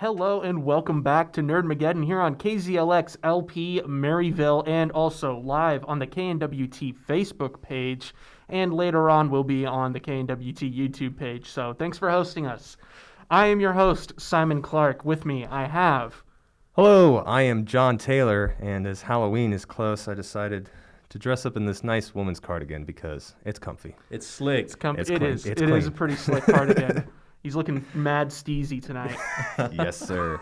Hello and welcome back to Nerdmageddon here on KZLX LP Maryville and also live on the KNWT Facebook page, and later on we'll be on the KNWT YouTube page. So thanks for hosting us. I am your host, Simon Clark. With me I have... Hello, I am John Taylor, and as Halloween is close, I decided to dress up in this nice woman's cardigan because it's comfy. It's slick. It is a pretty slick cardigan. He's looking mad steezy tonight. Yes, sir.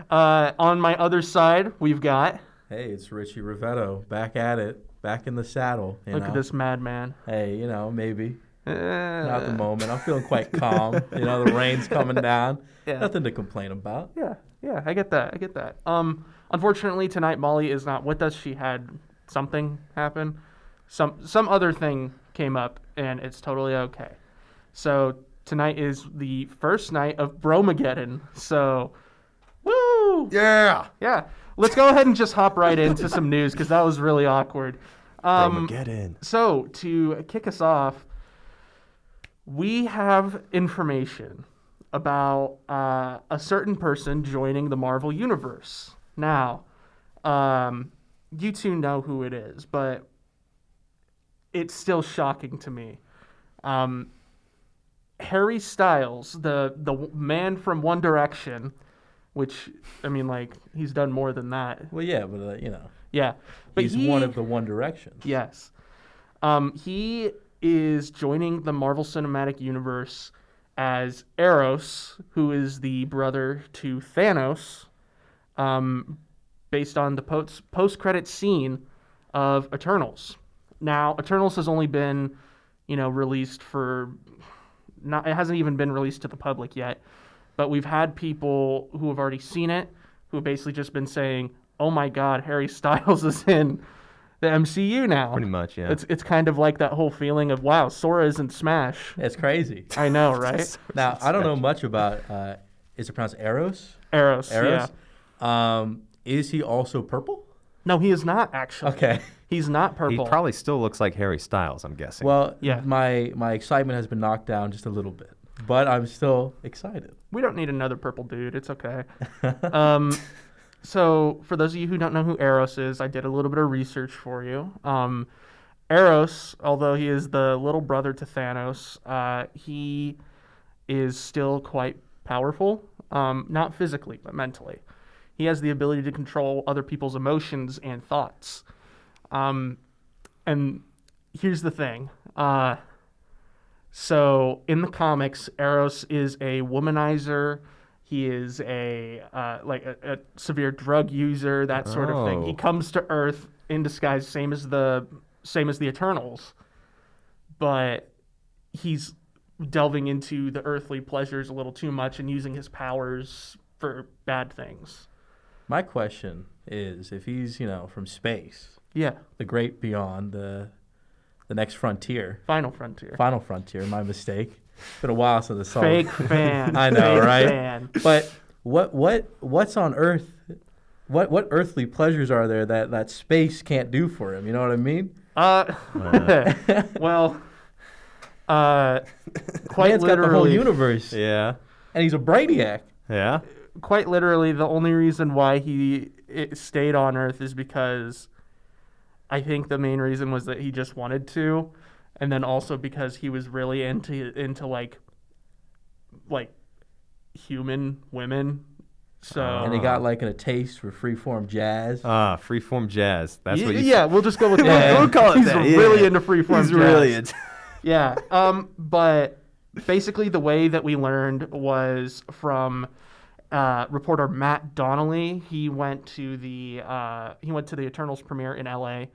On my other side, we've got... Hey, it's Richie Rivetto, back at it, back in the saddle. Look at this madman. Hey, maybe. Not at the moment. I'm feeling quite calm. The rain's coming down. Yeah. Nothing to complain about. Yeah, I get that. Unfortunately, tonight Molly is not with us. She had something happen. Some other thing came up, and it's totally okay. So tonight is the first night of Bromageddon. So, woo! Yeah! Yeah. Let's go ahead and just hop right into some news, because that was really awkward. Bromageddon. So, to kick us off, we have information about a certain person joining the Marvel Universe. Now, you two know who it is, but it's still shocking to me. Harry Styles, the man from One Direction, which, he's done more than that. Well, yeah, but, Yeah. But he's one of the One Directions. Yes. He is joining the Marvel Cinematic Universe as Eros, who is the brother to Thanos, based on the post-credit scene of Eternals. Now, Eternals has only been, released it hasn't even been released to the public yet, but we've had people who have already seen it, who have basically just been saying, oh my God, Harry Styles is in the MCU now. Pretty much, yeah. It's kind of like that whole feeling of, wow, Sora is in Smash. It's crazy. I know, right? Now, I don't know much about, is it pronounced Eros? Eros, yeah. Is he also purple? No, he is not, actually. Okay. He's not He purple. probably still looks like Harry Styles, I'm guessing. Well, Yeah. my excitement has been knocked down just a little bit, but I'm still excited. We don't need another purple dude. It's okay. So, for those of you who don't know who Eros is, I did a little bit of research for you. Eros, although he is the little brother to Thanos, he is still quite powerful, not physically, but mentally. He has the ability to control other people's emotions and thoughts. And here's the thing. So in the comics, Eros is a womanizer. He is a severe drug user, that sort of thing. He comes to Earth in disguise, same as the Eternals, but he's delving into the earthly pleasures a little too much and using his powers for bad things. My question is, if he's, from space, Yeah. the great beyond, the next frontier. Final Frontier. Final frontier, my mistake. It's been a while since I saw Fake fan. I know, Fake right? fan. But what's on Earth? What earthly pleasures are there that space can't do for him? You know what I mean? Well, quite Man's literally, got the whole universe, yeah. and he's a brainiac. Yeah? quite literally, the only reason why he stayed on Earth is because I think the main reason was that he just wanted to, and then also because he was really into like human women. So And he got a taste for freeform jazz. Freeform jazz. That's what you yeah, we'll just go with Yeah. that. We'll call it He's that, really yeah. into freeform jazz. He's really into Yeah. But basically the way that we learned was from reporter Matt Donnelly. He went to the Eternals premiere in LA,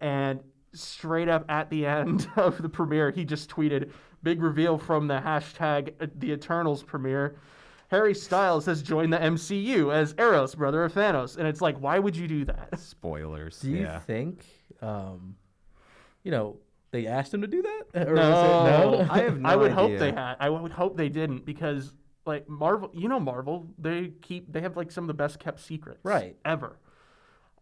and straight up at the end of the premiere, he just tweeted, "Big reveal from the hashtag the Eternals premiere. Harry Styles has joined the MCU as Eros, brother of Thanos." And it's like, why would you do that? spoilers. Do you yeah. think, they asked him to do that? Or No, was it no? I have no I would hope idea. they had. I would hope they didn't, because Marvel, Marvel, they have some of the best kept secrets Right. ever.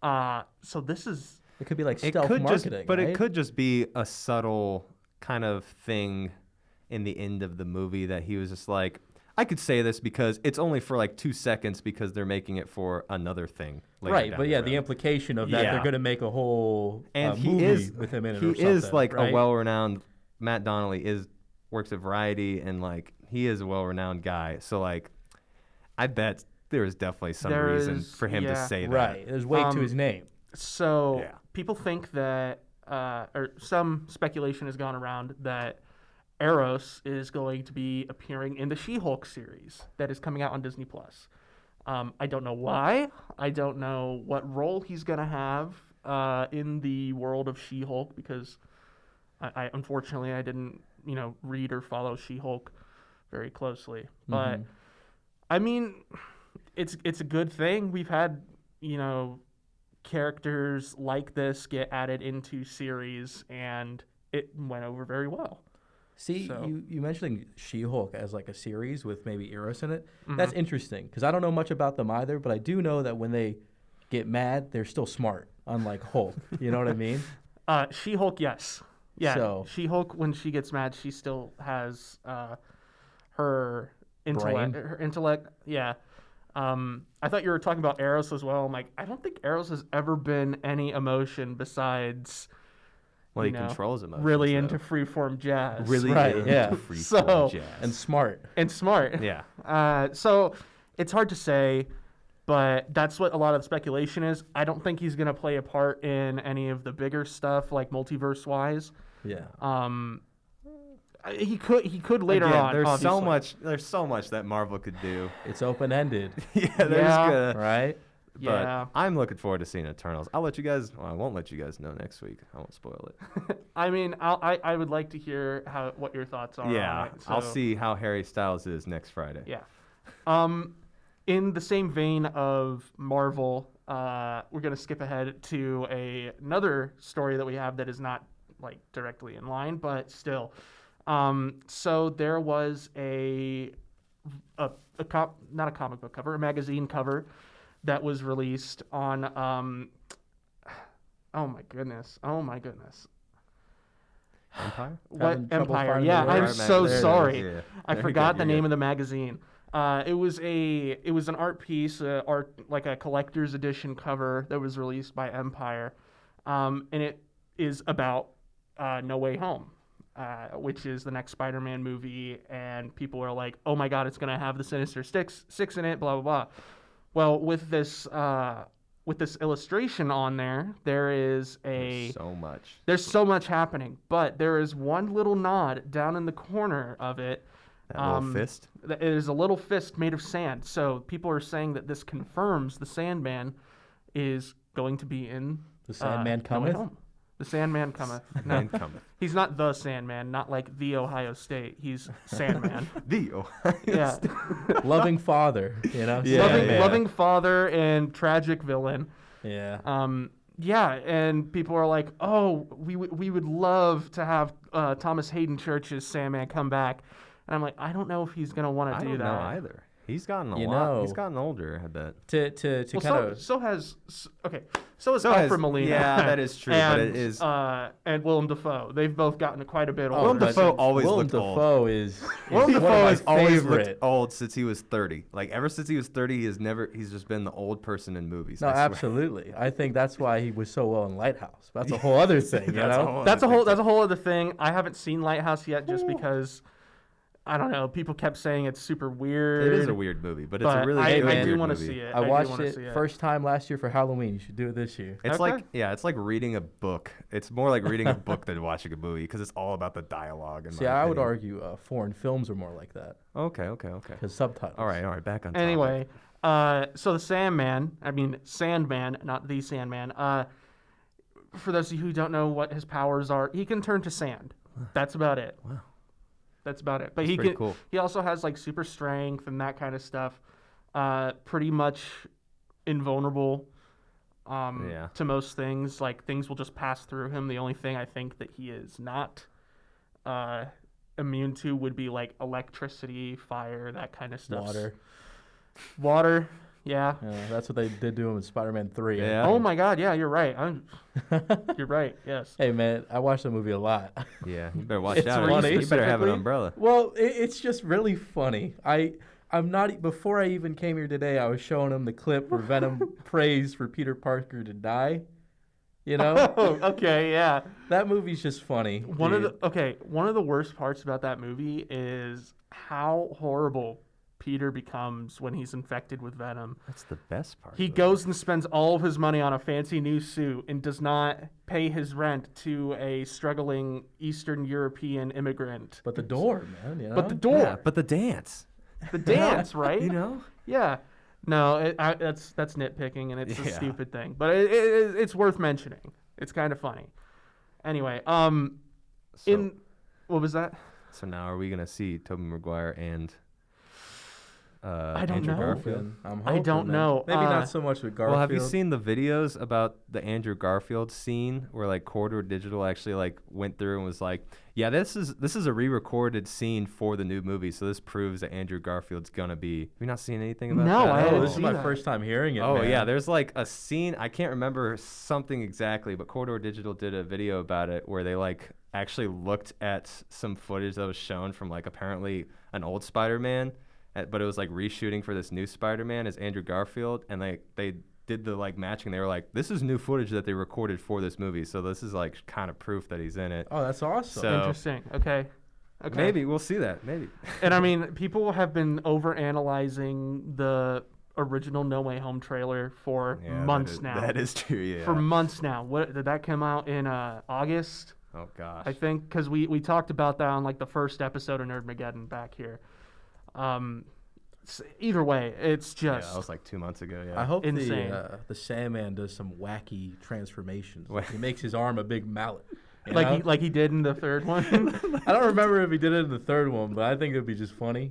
So this is It could be like It stealth could marketing, but right? it could just be a subtle kind of thing in the end of the movie that he was just like, I could say this because it's only for like 2 seconds because they're making it for another thing. Right, but yeah, the implication of that, Yeah. they're going to make a whole And he movie is with him in it he or something. is like right? a well-renowned. Matt Donnelly works at Variety, and like he is a well-renowned guy. So like, I bet there is definitely some reason for him to say that. Right, there's weight to his name. So people think that, or some speculation has gone around that Eros is going to be appearing in the She-Hulk series that is coming out on Disney Plus. I don't know why. I don't know what role he's going to have in the world of She-Hulk, because I unfortunately I didn't read or follow She-Hulk very closely. But I mean, it's a good thing. We've had characters like this get added into series, and it went over very well. See, So. you mentioning She-Hulk as like a series with maybe Eros in it. That's interesting because I don't know much about them either, but I do know that when they get mad, they're still smart, unlike Hulk. You know what I mean? She-Hulk, yes. Yeah, So. She-Hulk, when she gets mad, she still has her intellect. Brain. Her intellect, yeah. I thought you were talking about Eros as well. I'm like, I don't think Eros has ever been any emotion besides... Well, he controls emotions. really though. into freeform jazz. Really Right, into yeah. freeform So- jazz. And smart. And smart. yeah. So it's hard to say, but that's what a lot of the speculation is. I don't think he's going to play a part in any of the bigger stuff, like multiverse-wise. Yeah. He could later Again, on. There's so obviously. much that Marvel could do. It's open-ended, yeah, there's Yeah. gonna, right? But Yeah. I'm looking forward to seeing Eternals. I'll let you guys. Well, I won't let you guys know next week. I won't spoil it. I mean, I would like to hear what your thoughts are. Yeah, on it, I'll so- see how Harry Styles is next Friday. Yeah. In the same vein of Marvel, we're gonna skip ahead to another story that we have that is not like directly in line, but still. So there was not a comic book cover, a magazine cover that was released on. Oh my goodness! Empire. What Having trouble Empire? finding Yeah, the I'm word? so There it is, sorry. yeah. I You're forgot good, the you're name good. of the magazine. It was an art piece, like a collector's edition cover that was released by Empire, and it is about No Way Home, which is the next Spider-Man movie, and people are like, "Oh my God, it's gonna have the Sinister Six in it," blah blah blah. Well, with this illustration on there, There's so much. there's so much happening, but there is one little nod down in the corner of it. That little fist. It is a little fist made of sand. So people are saying that this confirms the Sandman is going to be in The Sandman No Way cometh? Home. The Sandman cometh. No, Man cometh. he's not the Sandman, not like the Ohio State. He's Sandman. The Ohio Yeah. State. Loving father, Yeah, loving father and tragic villain. Yeah. Yeah, and people are like, "Oh, we would love to have Thomas Hayden Church's Sandman come back," and I'm like, I don't know if he's gonna want I to do don't that know either. He's gotten a You lot. know. He's gotten older. I bet. To Well, kind of so has So Alfred has- Molina. yeah, that is true, And, but it is- and Willem Dafoe. They've both gotten quite a bit older. Willem but Dafoe always Willem looked old. Dafoe is Willem one of Dafoe my has always favorite. looked old since he was 30. Like ever since he was 30, he's just been the old person in movies. No, I swear. absolutely. I think that's why he was so well in Lighthouse. That's a whole other thing, you That's a know. whole That's other thing, that's a whole other thing. I haven't seen Lighthouse yet, just because I don't know. People kept saying it's super weird. It is a weird movie, but it's but a really I, good I do weird want to movie. see it. I do watched wanna it see first time last year for Halloween. You should do it this year. It's Okay. it's like reading a book. It's more like reading a book than watching a movie because it's all about the dialogue. See, I would argue foreign films are more like that Okay. because subtitles. All right, back on topic. Anyway, so the Sandman, not the Sandman. For those of you who don't know what his powers are, he can turn to sand. That's about it. Wow. That's about it. But That's he pretty can. cool. He also has like super strength and that kind of stuff. Pretty much invulnerable. Yeah. To most things, like things will just pass through him. The only thing I think that he is not immune to would be like electricity, fire, that kind of stuff. Water, yeah. Yeah, that's what they did to him in Spider-Man 3. Yeah. Oh my God, yeah, you're right. You're right. Yes. Hey man, I watched the movie a lot. Yeah, you better watch It's out. funny. You better have an Specifically? umbrella. Well, it's just really funny. I'm not. Before I even came here today, I was showing him the clip where Venom prays for Peter Parker to die. You know? Oh, okay, yeah. That movie's just funny. One of the worst parts about that movie is how horrible Peter becomes when he's infected with Venom. That's the best part. He goes and spends all of his money on a fancy new suit and does not pay his rent to a struggling Eastern European immigrant. But the door, man. You know? But the door. Yeah, but the dance. The dance, right? You know? Yeah. No, that's nitpicking, and it's a Yeah. stupid thing. But it's worth mentioning. It's kind of funny. Anyway, what was that? So now are we going to see Tobey Maguire and I don't Andrew know. Garfield? I'm I don't hoping, know. Maybe not so much with Garfield. Well, have you seen the videos about the Andrew Garfield scene where like Corridor Digital actually like went through and was like, yeah, this is a re-recorded scene for the new movie, so this proves that Andrew Garfield's gonna be. Have you not seen anything about No, that? I Oh, haven't this is seen my that. first time hearing it. Oh man. yeah, there's like a scene, I can't remember something exactly, but Corridor Digital did a video about it where they like actually looked at some footage that was shown from like apparently an old Spider-Man, but it was like reshooting for this new Spider-Man as Andrew Garfield, and they did the like matching. They were like, this is new footage that they recorded for this movie, so this is like kind of proof that he's in it. Oh, that's awesome. So- Interesting. Okay. Maybe we'll see that. Maybe. And I mean, people have been over-analyzing the original No Way Home trailer for months now. That is true. Yeah. For months now. What did that come out in August? Oh gosh. I think because we talked about that on like the first episode of Nerdmageddon back here. Either way, it's Yeah, just that was like 2 months ago. Yeah. I hope Insane. the Sandman does some wacky transformations. Like he makes his arm a big mallet. you like know? he did in the third one. I don't remember if he did it in the third one, but I think it'd be just funny.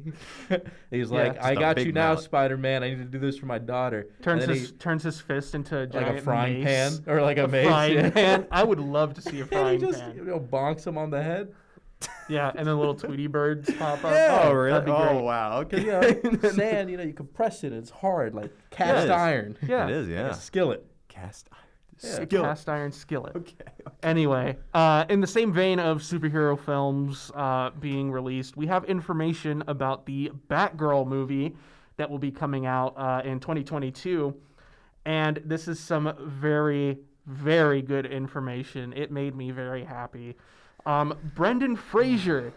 He's like, just I a got big you now, mallet. Spider-Man. I need to do this for my daughter. turns And then his fist into a like giant a frying mace. pan or like a mace. Frying yeah. pan. I would love to see a And frying he just pan. bonks him on the head. Yeah, and then little Tweety birds pop up. Yeah. Oh really? That'd be Oh great. wow. Because Okay. sand, you compress it. It's hard, like cast is. iron. Yeah, It is. Like Yeah. a skillet. Cast iron. Yeah. a Skillet. cast iron skillet. Okay. Anyway, in the same vein of superhero films being released, we have information about the Batgirl movie that will be coming out in 2022. And this is some very, very good information. It made me very happy. Brendan Fraser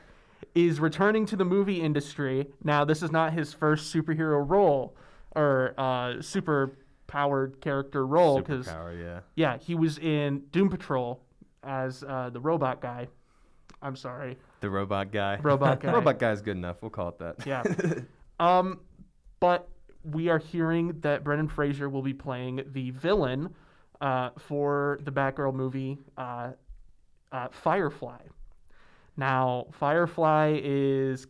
is returning to the movie industry. Now, this is not his first superhero role or super-powered character role because Superpower. Yeah. yeah, he was in Doom Patrol as the robot guy. I'm sorry. The robot guy. Robot guy. Robot guy's good enough. We'll call it that. Yeah. But we are hearing that Brendan Fraser will be playing the villain for the Batgirl movie, Firefly. Now, Firefly is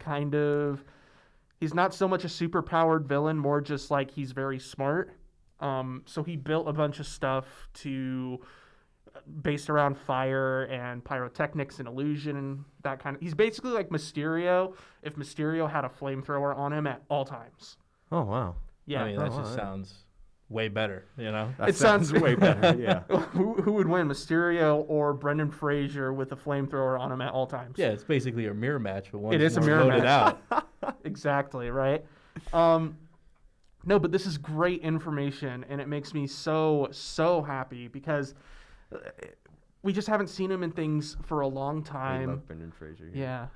he's not so much a super-powered villain, more just like he's very smart. So he built a bunch of stuff based around fire and pyrotechnics and illusion and that kind of. He's basically like Mysterio if Mysterio had a flamethrower on him at all times. Oh wow. Yeah. I mean, that Oh, just yeah. sounds way better, That It sounds- way better. Yeah. who would win, Mysterio or Brendan Fraser with a flamethrower on him at all times? Yeah, it's basically a mirror match, but one's It is a more mirror loaded match. out. Exactly, right? No, but this is great information, and it makes me so, so happy because we just haven't seen him in things for a long I time. love Brendan Fraser. Yeah.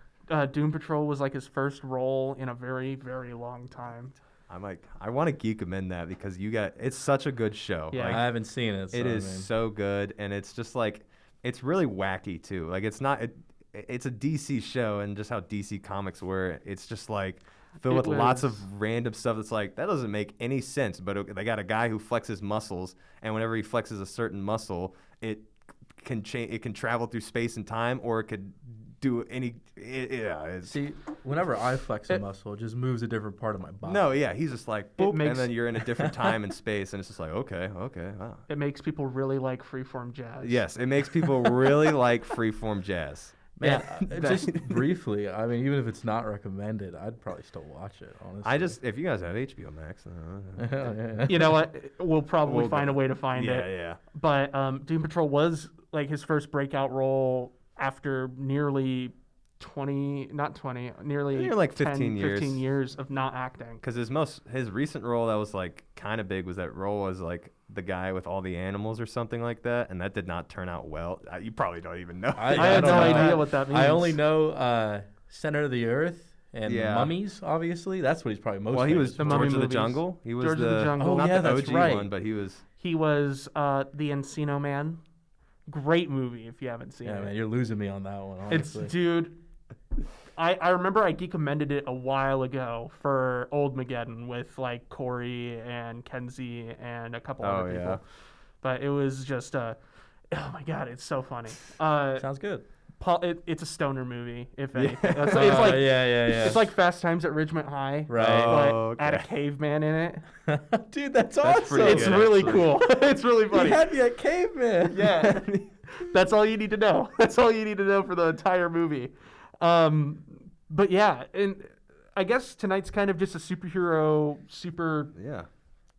Doom Patrol was like his first role in a very, very long time. I want to geek him in that because it's such a good show. Yeah. Like, I haven't seen it. So, it is I mean, so good, and it's just like it's really wacky too. Like it's not it's a DC show, and just how DC comics were, it's just like filled with lots of random stuff that's like that doesn't make any sense. But they got a guy who flexes muscles, and whenever he flexes a certain muscle, it can change. It can travel through space and time, or it could do any. see, whenever I flex a muscle, it just moves a different part of my body. No, yeah, he's just like boop, makes- and then you're in a different time and space, and it's just like okay, wow. It makes people really like freeform jazz. Yes, it makes people really like freeform jazz. Man, Yeah. just briefly, I mean, even if it's not recommended, I'd probably still watch it, honestly. If you guys have HBO Max, Yeah. You know what? We'll probably We'll find go- a way to find it. yeah. But Doom Patrol was like his first breakout role after nearly not 20, nearly Near, like 10, 15 years. 15 years of not acting. Because his recent role that was like kind of big was that role as like the guy with all the animals or something like that, and that did not turn out well. You probably don't even know. I had no idea what that means. I only know Center of the Earth and Yeah. Mummies, obviously. That's what he's probably most Well, he famous was The for. Mummy George of the movies. Jungle. He was George of the Jungle. Oh, not yeah, the that's OG right. one, but he was. He was the Encino Man. Great movie if you haven't seen Yeah, it. man, you're losing me on that one, It's honestly. dude. I remember I geek-commended it a while ago for Old Mageddon with like Corey and Kenzie and a couple other people. Yeah. But it was just oh my god, it's so funny. Sounds good. It's a stoner movie, if Yeah. anything. It's like yeah. it's like Fast Times at Ridgemont High, Right. but Oh, add a okay. caveman in it. Dude, that's That's awesome. pretty It's good, really actually. cool. It's really He funny. had me at caveman. Yeah, that's all you need to know. That's all you need to know for the entire movie. But yeah, and I guess tonight's kind of just a super Yeah.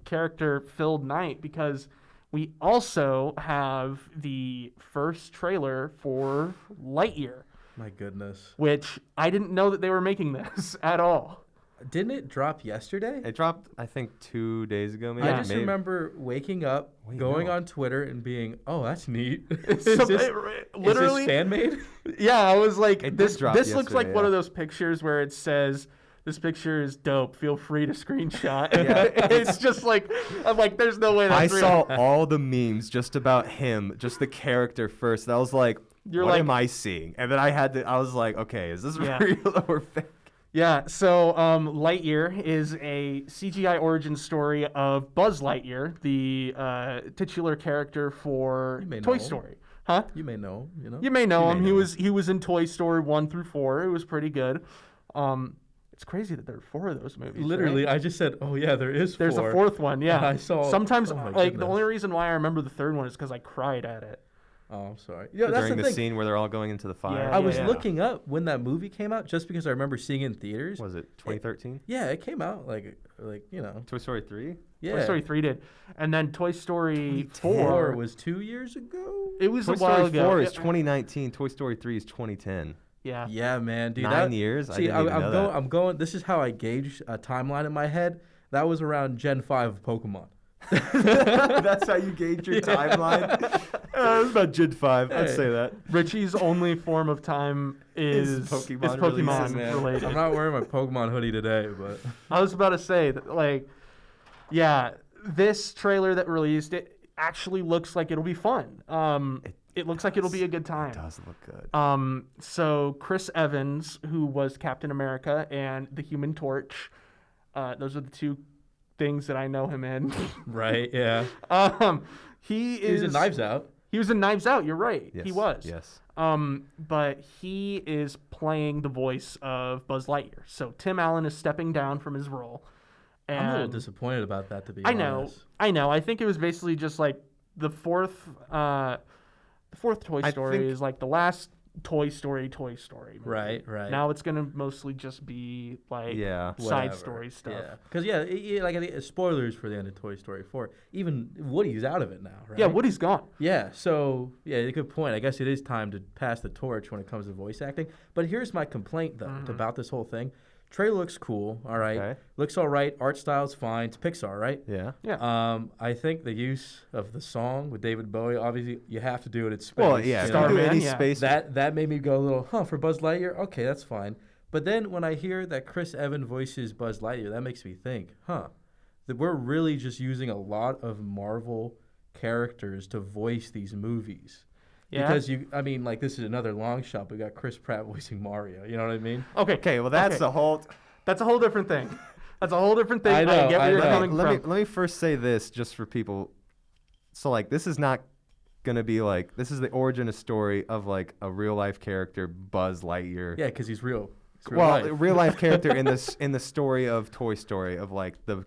character-filled night because we also have the first trailer for Lightyear, My goodness. which I didn't know that they were making this at all. Didn't it drop yesterday? It dropped, I think, 2 days ago. Maybe. I just Maybe. remember waking up, Wait, going no. on Twitter, and being, "Oh, that's neat." It's Is so- this, literally, is this fan made? yeah, I was like, It did this drop looks like yesterday, one yeah. of those pictures where it says, "This picture is dope. Feel free to screenshot." Yeah. It's just like, I'm like, there's no way I that's real. saw all the memes just about him, just the character first. And I was like, You're what like- am I seeing? And then I was like, okay, is this Yeah. real or fake? Yeah, so Lightyear is a CGI origin story of Buzz Lightyear, the titular character for You may Toy know. Story. Huh? You may know. You know. You may know You him. may He know. was in Toy Story 1 through 4. It was pretty good. It's crazy that there are 4 of those movies. Literally, right? I just said, "Oh yeah, there is." There's 4. a 4th one. Yeah. I saw- Sometimes oh my like the goodness. only reason why I remember the 3rd one is because I cried at it. Oh, I'm sorry. Yeah, that's During the the thing. scene where they're all going into the fire. Yeah, I was yeah. looking up when that movie came out, just because I remember seeing it in theaters. Was it 2013? Yeah, it came out like you know. Toy Story 3? Yeah. Toy Story 3 did, and then Toy Story 4 4 was 2 years ago. It was Toy a while Story ago. 4 is Yeah. 2019. Toy Story 3 is 2010. Yeah. Yeah, man, dude. 9 years? I See, didn't even know that. I'm going. This is how I gauge a timeline in my head. That was around Gen 5 of Pokemon. That's how you gauge your timeline? It was about Gen 5. I'd Hey. say that. Richie's only form of time is Pokemon Pokemon releases, related. I'm not wearing my Pokemon hoodie today, but I was about to say that, like, yeah, this trailer that released it actually looks like it'll be fun. It looks like it'll be a good time. It does look good. So Chris Evans, who was Captain America and the Human Torch, those are the two things that I know him in. right, yeah. He He was in Knives Out. He was in Knives Out. You're right. Yes. He was. Yes. But he is playing the voice of Buzz Lightyear. So Tim Allen is stepping down from his role. And I'm a little disappointed about that, to be I honest. know. I think it was basically just like the fourth Toy I Story think- is like the last Toy Story movie. Right, right. Now it's gonna mostly just be like Yeah. side Whatever. story stuff. Yeah, because like I think, spoilers for the end of Toy Story 4. Even Woody's out of it now, right? Yeah, Woody's gone. Yeah, so yeah, a good point. I guess it is time to pass the torch when it comes to voice acting. But here's my complaint though about this whole thing. Trailer looks cool, all right. Okay. Looks all right. Art style's fine. It's Pixar, right? Yeah. Yeah. I think the use of the song with David Bowie, obviously you have to do it at space. Well, yeah. If you do Starman, any yeah. space. That made me go a little, for Buzz Lightyear? Okay, that's fine. But then when I hear that Chris Evans voices Buzz Lightyear, that makes me think, that we're really just using a lot of Marvel characters to voice these movies. Yeah. Because this is another long shot. We got Chris Pratt voicing Mario. You know what I mean? Okay, well, that's Okay. a whole. That's a whole different thing. That's a whole different thing. I know, get where you're I know. coming from. Let me first say this just for people. So, like, this is not going to be like, this is the origin story of, like, a real life character, Buzz Lightyear. Yeah, because he's real. It's Well, life. real life character in the story of Toy Story, of, like, the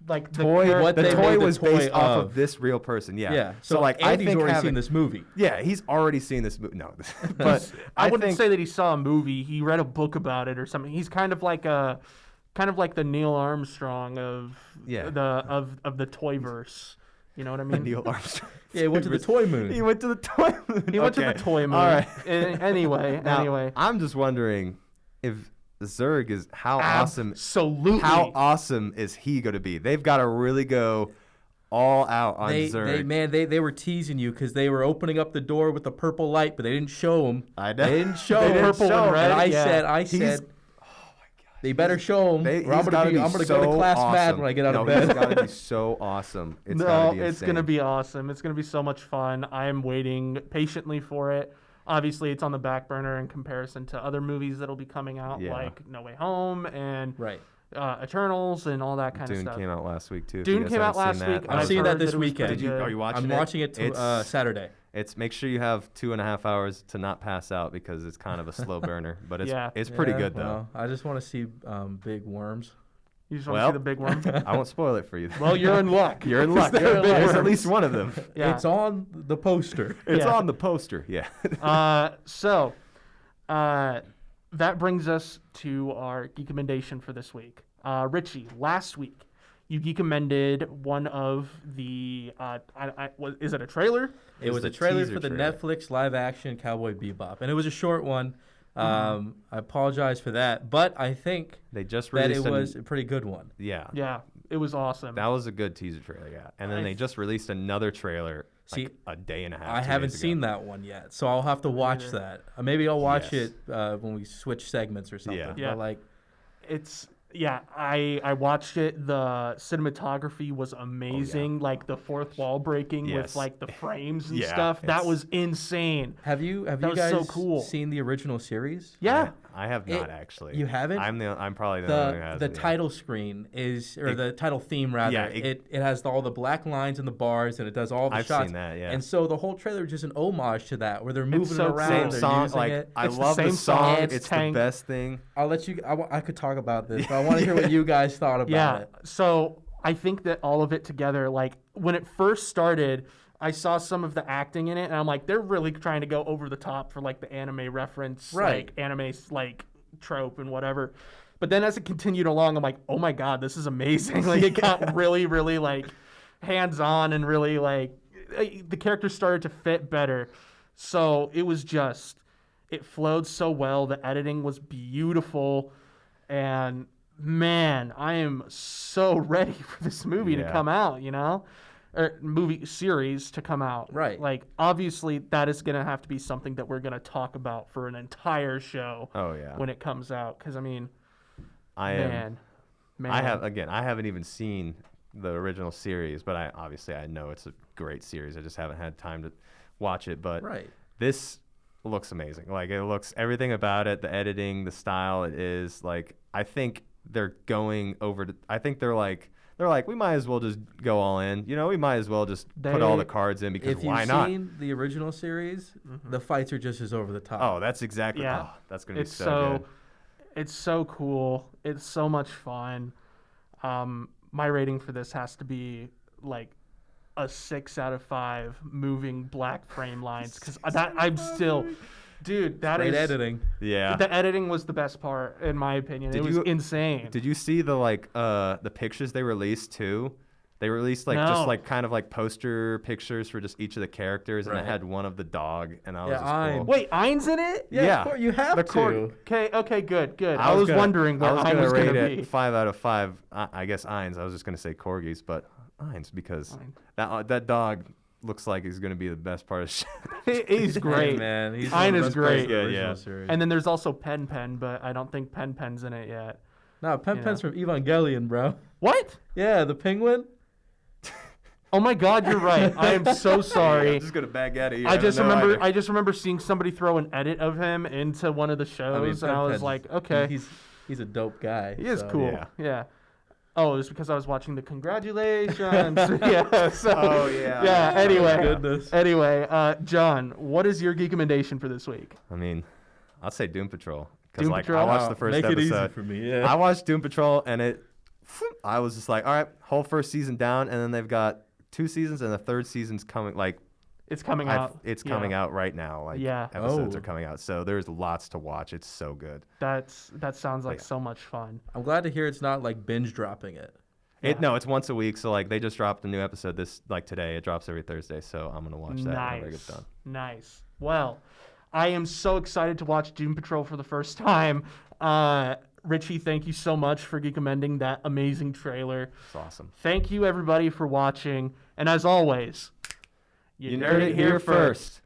Like the toy. character- what The they toy made the was toy based off of. of this real person. Yeah. Yeah. So, like, Andy's I think already having, seen this movie. Yeah, he's already seen this movie. No, but I wouldn't think, say that he saw a movie. He read a book about it or something. He's kind of like the Neil Armstrong of Yeah. the Toyverse. You know what I mean? Neil Armstrong. Yeah, he went to the toy moon. He went to the toy moon. He went to the Okay. toy moon. All right. Anyway. I'm just wondering if Zurg is how awesome is he going to be? They've got to really go all out on Zurg. They were teasing you because they were opening up the door with the purple light, but they didn't show him. I know. They didn't show They him. didn't Purple show and him, red. right? I said, they better show him. I'm He's gotta gonna be go to class awesome. mad when I get out of bed. He's got to be so awesome. It's gonna be awesome. It's gonna be so much fun. I am waiting patiently for it. Obviously, it's on the back burner in comparison to other movies that'll be coming out, like No Way Home and Eternals and all that kind of stuff. Dune came out last week too. Dune came out last week. I'm seeing that this weekend. Are you watching it? I'm watching it Saturday. Make sure you have 2.5 hours to not pass out because it's kind of a slow burner, but it's pretty good though. Well, I just want to see big worms. You just want to see the big worm? I won't spoil it for you. Well, you're in luck. You're in luck. There's at least one of them. Yeah. It's on the poster. It's on the poster. Yeah. That brings us to our geek commendation for this week. Richie, last week you geek commended one of the is it a trailer? It was a trailer for the Netflix live-action Cowboy Bebop, and it was a short one. I apologize for that, but I think they just that released it was a pretty good one. Yeah. Yeah, it was awesome. That was a good teaser trailer, yeah. And then they just released another trailer a day and a half. I haven't seen that one yet, so I'll have to watch that. Maybe I'll watch it when we switch segments or something. Yeah. But I watched it. The cinematography was amazing. Like the fourth wall breaking with like the frames and stuff. That was insane. Have you guys so cool. seen the original series? Yeah. I have not actually. You haven't? I'm probably the only one who hasn't. The title screen the title theme rather. Yeah, it has all the black lines and the bars, and it does all the shots. I've seen that, yeah. And so the whole trailer is just an homage to that, where they're moving around. Same they're song. using it. I love the song. It's the best thing. I'll let you. I could talk about this, but I want to hear what you guys thought about it. So I think that all of it together, like when it first started, I saw some of the acting in it, and I'm like, they're really trying to go over the top for like the anime reference, like anime like trope and whatever. But then as it continued along, I'm like, oh my god, this is amazing. Like it got really, really like hands-on and really like the characters started to fit better. So it was just, it flowed so well. The editing was beautiful, and man, I am so ready for this movie to come out, or movie series to come out. Right. Like, obviously, that is going to have to be something that we're going to talk about for an entire show when it comes out. Because, I mean, I haven't even seen the original series, but I know it's a great series. I just haven't had time to watch it. But this looks amazing. Like, it looks, everything about it, the editing, the style, it is, like, I think they're going over to, I think they're like, we might as well just go all in. We might as well just put all the cards in because why not? If you've seen the original series, the fights are just as over the top. Oh, that's exactly. Oh, that's going to be so good. It's so cool. It's so much fun. My rating for this has to be like a 6 out of 5 moving black frame lines because I'm still... Dude, that great is editing. Yeah, the editing was the best part in my opinion. It was insane. Did you see the pictures they released too? They released just like kind of like poster pictures for just each of the characters, and it had one of the dog, and I was just cool. Wait, Ain's in it? Yeah, you have to. Okay, good. I was wondering what Ein was going to be. 5 out of 5. I guess Ain's. I was just going to say corgis, but Ain's because that dog looks like he's going to be the best part of shit. He's great. Hey, man. Ein is great. Yeah. And then there's also Pen, but I don't think Pen's in it yet. No, Pen's from Evangelion, bro. What? Yeah, the penguin. Oh my God, you're right. I am so sorry. I'm just gonna bag out of you. I just remember seeing somebody throw an edit of him into one of the shows, and I was like, okay, he's a dope guy. He is cool. Yeah. Oh, it was because I was watching the congratulations. Yeah. So, Yeah. Anyway. Goodness. Anyway, John, what is your geekomendation for this week? I mean, I'll say Doom Patrol because I watched the first episode. Make it easy for me. Yeah. I watched Doom Patrol, and I was just like, all right, whole first season down, and then they've got 2 seasons, and the third season's coming. Like, it's coming out. It's coming out right now. Like, episodes are coming out, so there's lots to watch. It's so good. That sounds like so much fun. I'm glad to hear it's not like binge dropping it. No, it's once a week. So like they just dropped a new episode today. It drops every Thursday. So I'm gonna watch that whenever it gets done. Nice. Well, I am so excited to watch Doom Patrol for the first time. Richie, thank you so much for recommending that amazing trailer. It's awesome. Thank you everybody for watching, and as always, you nerd it here first.